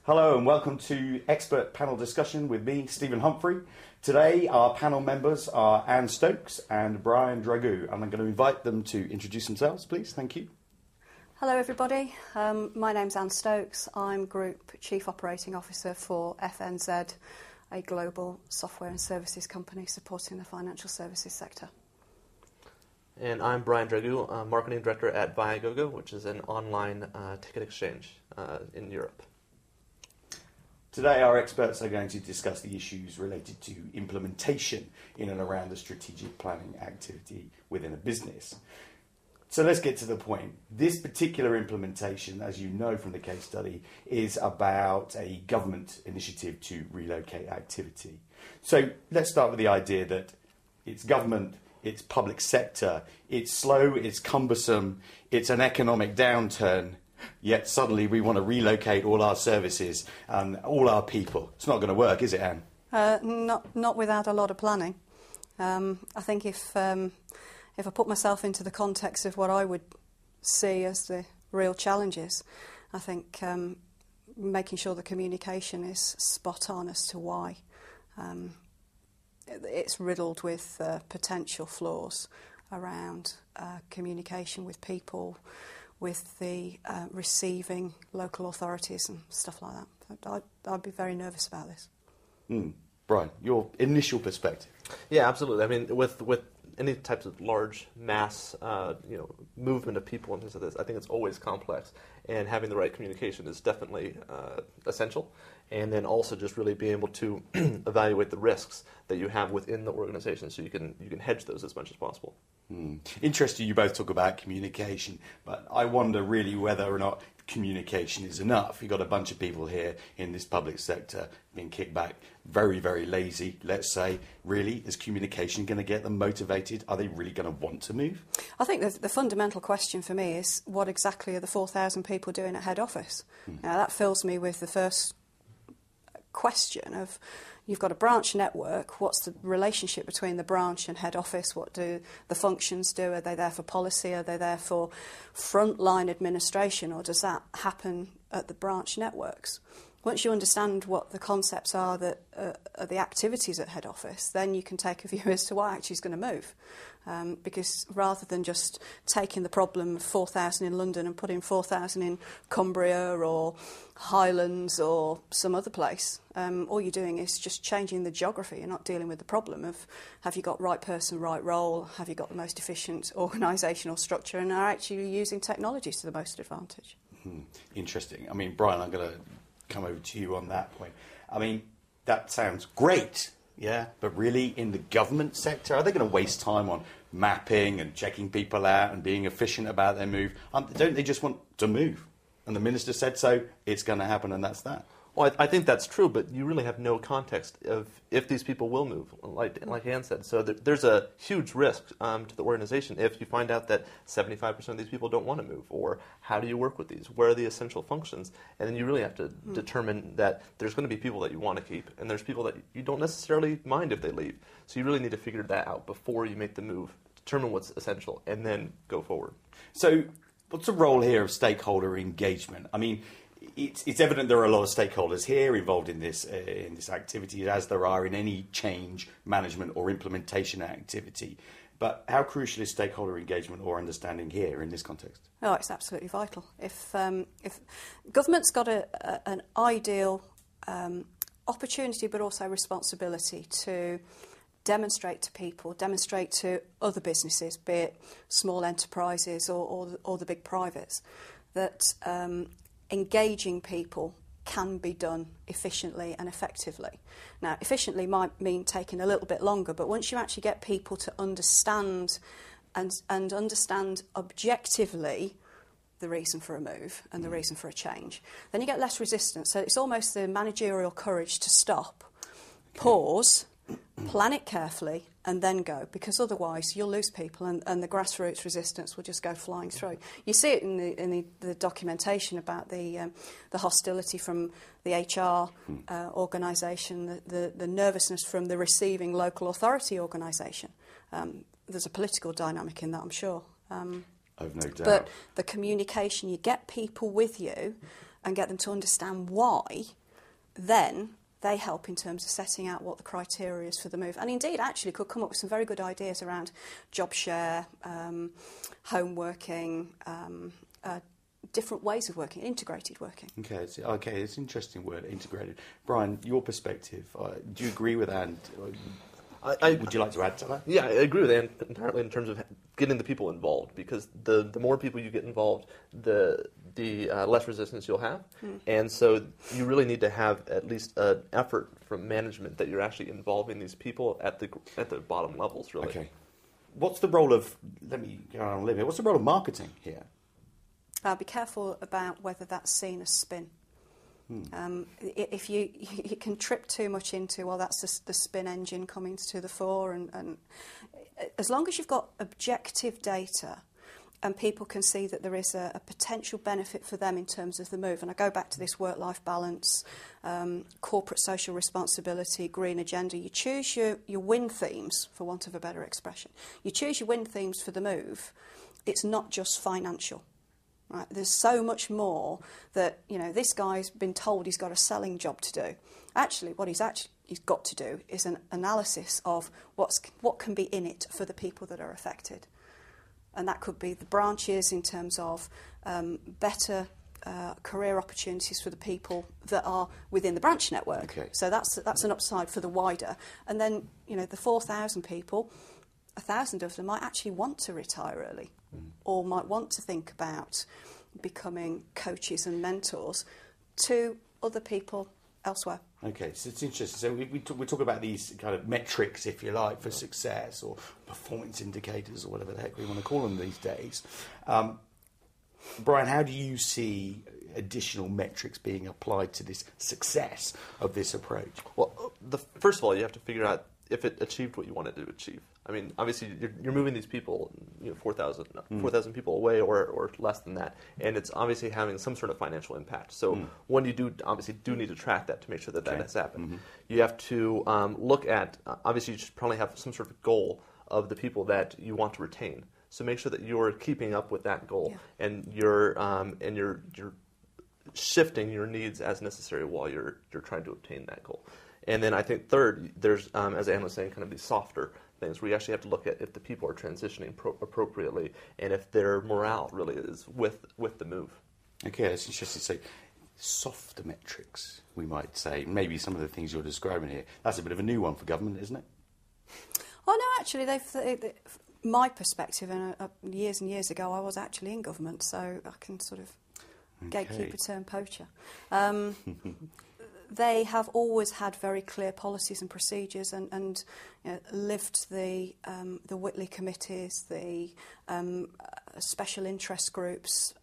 Hello and welcome to Expert Panel Discussion with me, Stephen Humphrey. Today our panel members are Anne Stokes and Brian Dragoo, and I'm going to invite them to introduce themselves, please. Thank you. Hello everybody, my name's Anne Stokes. I'm Group Chief Operating Officer for FNZ, a global software and services company supporting the financial services sector. And I'm Brian Dragoo, Marketing Director at Viagogo, which is an online ticket exchange in Europe. Today our experts are going to discuss the issues related to implementation in and around the strategic planning activity within a business. So let's get to the point. This particular implementation, as you know from the case study, is about a government initiative to relocate activity. So let's start with the idea that it's government, it's public sector, it's slow, it's cumbersome, it's an economic downturn, yet suddenly we want to relocate all our services and all our people. It's not going to work, is it, Anne? Not without a lot of planning. I think if I put myself into the context of what I would see as the real challenges, I think making sure the communication is spot on as to why. It's riddled with potential flaws around communication with people, with the receiving local authorities and stuff like that. I'd be very nervous about this. Brian, your initial perspective. Yeah, absolutely. I mean, with any types of large mass, movement of people and things like this, I think it's always complex, and having the right communication is definitely essential. And then also just really being able to evaluate the risks that you have within the organization, so you can hedge those as much as possible. Interesting, you both talk about communication, but I wonder really whether or not communication is enough. You've got a bunch of people here in this public sector being kicked back, very, very lazy, let's say. Really, is communication going to get them motivated? Are they really going to want to move? I think the fundamental question for me is, what exactly are the 4,000 people doing at head office? Now, that fills me with the first question of, you've got a branch network, what's the relationship between the branch and head office? What do the functions do? Are they there for policy? Are they there for frontline administration? Or does that happen at the branch networks? Once you understand what the concepts are that are the activities at head office, then you can take a view as to what actually is going to move. Because rather than just taking the problem of 4,000 in London and putting 4,000 in Cumbria or Highlands or some other place, all you're doing is just changing the geography. You're not dealing with the problem of, have you got right person, right role, have you got the most efficient organisational structure, and are actually using technologies to the most advantage. Interesting. I mean, Brian, I'm going to come over to you on that point. I mean, that sounds great, yeah, but really in the government sector, are they going to waste time on mapping and checking people out and being efficient about their move? Don't they just want to move? And the minister said so, it's going to happen, and that's that. Well, I think that's true, but you really have no context of if these people will move, like Anne said. So there's a huge risk to the organization if you find out that 75% of these people don't want to move, or how do you work with these? Where are the essential functions? And then you really have to determine that there's going to be people that you want to keep, and there's people that you don't necessarily mind if they leave. So you really need to figure that out before you make the move, determine what's essential, and then go forward. So what's the role here of stakeholder engagement? I mean, it's evident there are a lot of stakeholders here involved in this activity, as there are in any change management or implementation activity. But how crucial is stakeholder engagement or understanding here in this context? Oh, it's absolutely vital. If government's got an ideal opportunity, but also responsibility to demonstrate to people, demonstrate to other businesses, be it small enterprises or the big privates, that engaging people can be done efficiently and effectively. Now, efficiently might mean taking a little bit longer, but once you actually get people to understand and understand objectively the reason for a move and the reason for a change, then you get less resistance. So it's almost the managerial courage to stop, pause, plan it carefully, and then go, because otherwise you'll lose people and the grassroots resistance will just go flying through. You see it in the documentation about the hostility from the HR organisation, the nervousness from the receiving local authority organisation. There's a political dynamic in that, I'm sure. I've no doubt. But the communication, you get people with you and get them to understand why then they help in terms of setting out what the criteria is for the move. And indeed, actually, could come up with some very good ideas around job share, home working, different ways of working, integrated working. Okay, it's an interesting word, integrated. Brian, your perspective, do you agree with Anne? Would you like to add to that? Yeah, I agree with Anne entirely in terms of getting the people involved, because the more people you get involved, the less resistance you'll have. And so you really need to have at least an effort from management that you're actually involving these people at the bottom levels, really. Okay. What's the role of, let me go on a limb here, what's the role of marketing here? Be careful about whether that's seen as spin. If you can trip too much into, well, that's the spin engine coming to the fore, and as long as you've got objective data and people can see that there is a potential benefit for them in terms of the move, and I go back to this work-life balance, corporate social responsibility, green agenda, you choose your win themes, for want of a better expression. You choose your win themes for the move. It's not just financial. Right, there's so much more that, this guy's been told he's got a selling job to do. Actually, what he's got to do is an analysis of what can be in it for the people that are affected. And that could be the branches in terms of better career opportunities for the people that are within the branch network. Okay. So that's an upside for the wider. And then, the 4,000 people, 1,000 of them might actually want to retire early, or might want to think about becoming coaches and mentors to other people elsewhere. Okay, so it's interesting. So we talk about these kind of metrics, if you like, for success, or performance indicators, or whatever the heck we want to call them these days. Brian, how do you see additional metrics being applied to this success of this approach? Well, first of all, you have to figure out if it achieved what you wanted to achieve. I mean, obviously, you're moving these people, 4,000 people away or less than that, and it's obviously having some sort of financial impact. So one, you do need to track that to make sure that has happened. You have to look at, obviously, you should probably have some sort of goal of the people that you want to retain. So make sure that you're keeping up with that goal, and you're shifting your needs as necessary while you're trying to obtain that goal. And then I think third, there's, as Anne was saying, kind of these softer things where you actually have to look at if the people are transitioning appropriately and if their morale really is with the move. Okay, that's interesting. So softer metrics, we might say. Maybe some of the things you're describing here. That's a bit of a new one for government, isn't it? Oh, no, actually, my perspective, and years ago, I was actually in government, so I can sort of gatekeeper turn poacher. They have always had very clear policies and procedures, and lived the Whitley committees, the special interest groups,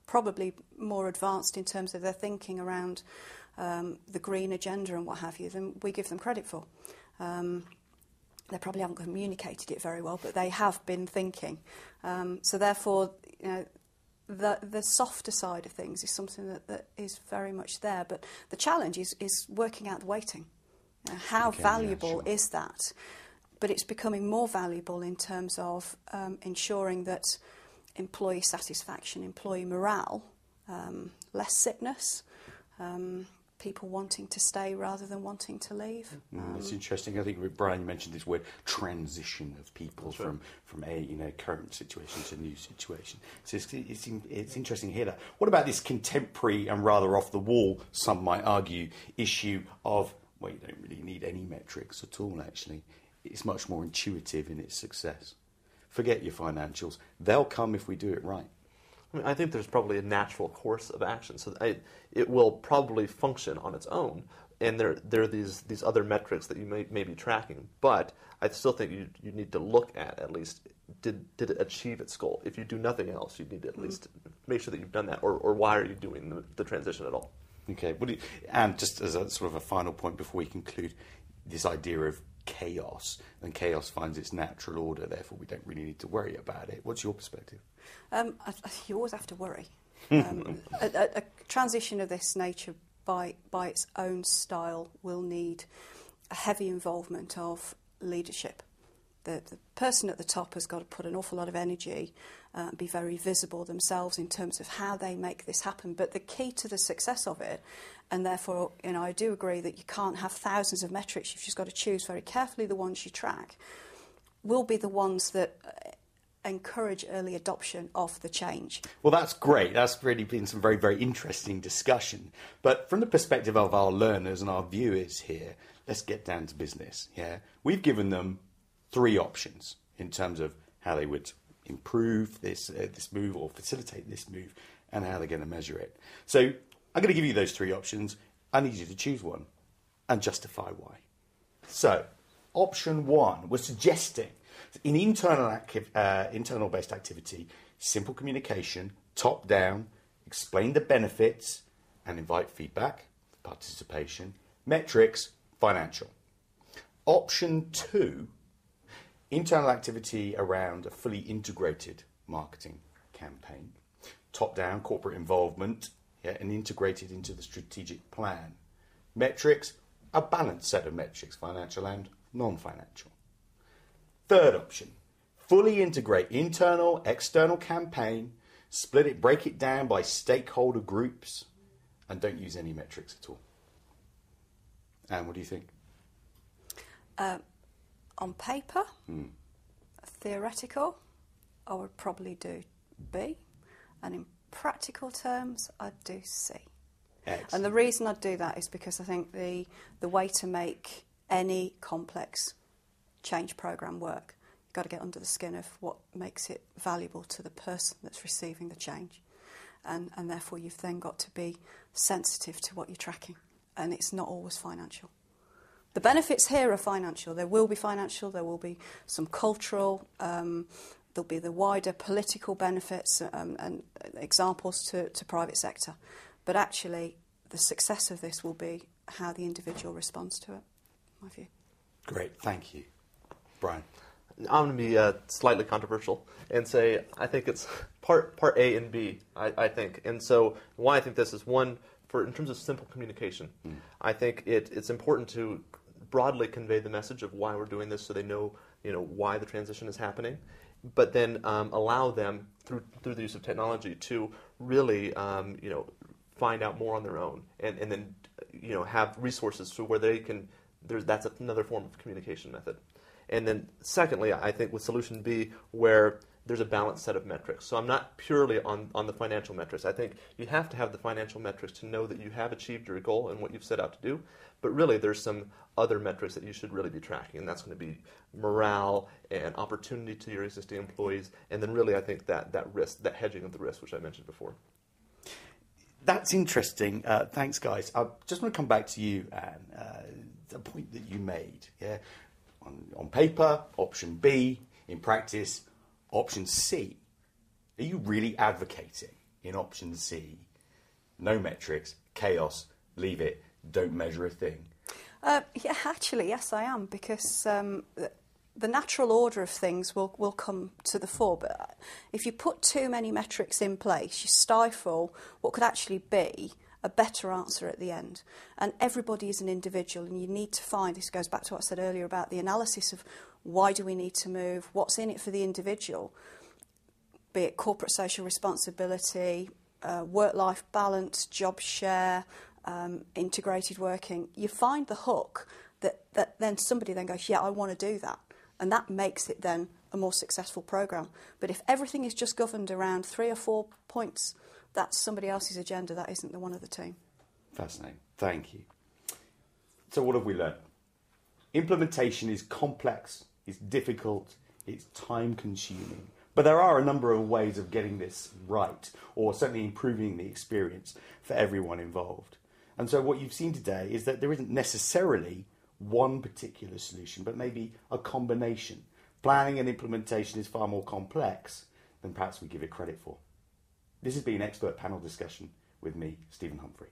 probably more advanced in terms of their thinking around the green agenda and what have you than we give them credit for. They probably haven't communicated it very well, but they have been thinking. So therefore, the softer side of things is something that is very much there. But the challenge is working out the weighting. How valuable is that? But it's becoming more valuable in terms of ensuring that employee satisfaction, employee morale, less sickness, people wanting to stay rather than wanting to leave. That's interesting. I think, Brian, you mentioned this word transition of people from a current situation to a new situation. So it's interesting to hear that. What about this contemporary and rather off the wall, some might argue, issue of, well, you don't really need any metrics at all, actually. It's much more intuitive in its success. Forget your financials. They'll come if we do it right. I mean, I think there's probably a natural course of action, so it will probably function on its own, and there are these other metrics that you may be tracking. But I still think you need to look at least did it achieve its goal. If you do nothing else, you need to at least make sure that you've done that, or why are you doing the transition at all? Okay, and just as a sort of a final point before we conclude, this idea of chaos, and chaos finds its natural order, therefore we don't really need to worry about it. What's your perspective? You always have to worry. A transition of this nature by its own style will need a heavy involvement of leadership. the person at the top has got to put an awful lot of energy, be very visible themselves in terms of how they make this happen. But the key to the success of it, and therefore, I do agree that you can't have thousands of metrics. You've just got to choose very carefully the ones you track, will be the ones that encourage early adoption of the change. Well, that's great. That's really been some very, very interesting discussion. But from the perspective of our learners and our viewers here, let's get down to business. Yeah, we've given them 3 options in terms of how they would improve this move or facilitate this move, and how they're going to measure it. So I'm going to give you those 3 options. I need you to choose one and justify why. So option 1, we're suggesting in internal-based activity, simple communication, top-down, explain the benefits and invite feedback, participation, metrics, financial. Option 2, internal activity around a fully integrated marketing campaign, top-down corporate involvement, and integrated into the strategic plan. Metrics, a balanced set of metrics, financial and non-financial. Third option, fully integrate internal, external campaign, split it, break it down by stakeholder groups, and don't use any metrics at all. Anne, what do you think? On paper, theoretical, I would probably do B, and in practical terms, I'd do C. Excellent. And the reason I'd do that is because I think the way to make any complex change program work, you've got to get under the skin of what makes it valuable to the person that's receiving the change, and therefore you've then got to be sensitive to what you're tracking, and it's not always financial. The benefits here are financial. There will be financial, there will be some cultural, there'll be the wider political benefits and examples to private sector, but actually the success of this will be how the individual responds to it, in my view. Great, thank you. Brian? I'm going to be slightly controversial and say I think it's part A and B, I think. And so why I think this is, one, in terms of simple communication, I think it's important to broadly convey the message of why we're doing this so they know why the transition is happening, but then allow them, through the use of technology, to really find out more on their own, and then have resources to where they can, that's another form of communication method. And then secondly, I think with solution B, where there's a balanced set of metrics. So I'm not purely on the financial metrics. I think you have to have the financial metrics to know that you have achieved your goal and what you've set out to do. But really, there's some other metrics that you should really be tracking, and that's going to be morale and opportunity to your existing employees, and then really I think that risk, that hedging of the risk, which I mentioned before. That's interesting. Thanks, guys. I just want to come back to you, Anne, the point that you made. Yeah, on paper, option B. In practice, option C. Are you really advocating in option C? No metrics, chaos, leave it, don't measure a thing. Yeah, actually, yes, I am, because the natural order of things will come to the fore. But if you put too many metrics in place, you stifle what could actually be a better answer at the end. And everybody is an individual, and you need to find, this goes back to what I said earlier about the analysis of why do we need to move, what's in it for the individual, be it corporate social responsibility, work-life balance, job share, integrated working. You find the hook that then somebody then goes, yeah, I want to do that. And that makes it then a more successful programme. But if everything is just governed around 3 or 4 points, that's somebody else's agenda, that isn't the one of the team. Fascinating. Thank you. So what have we learned? Implementation is complex, it's difficult, it's time-consuming. But there are a number of ways of getting this right, or certainly improving the experience for everyone involved. And so what you've seen today is that there isn't necessarily one particular solution, but maybe a combination. Planning and implementation is far more complex than perhaps we give it credit for. This has been Expert Panel Discussion with me, Stephen Humphrey.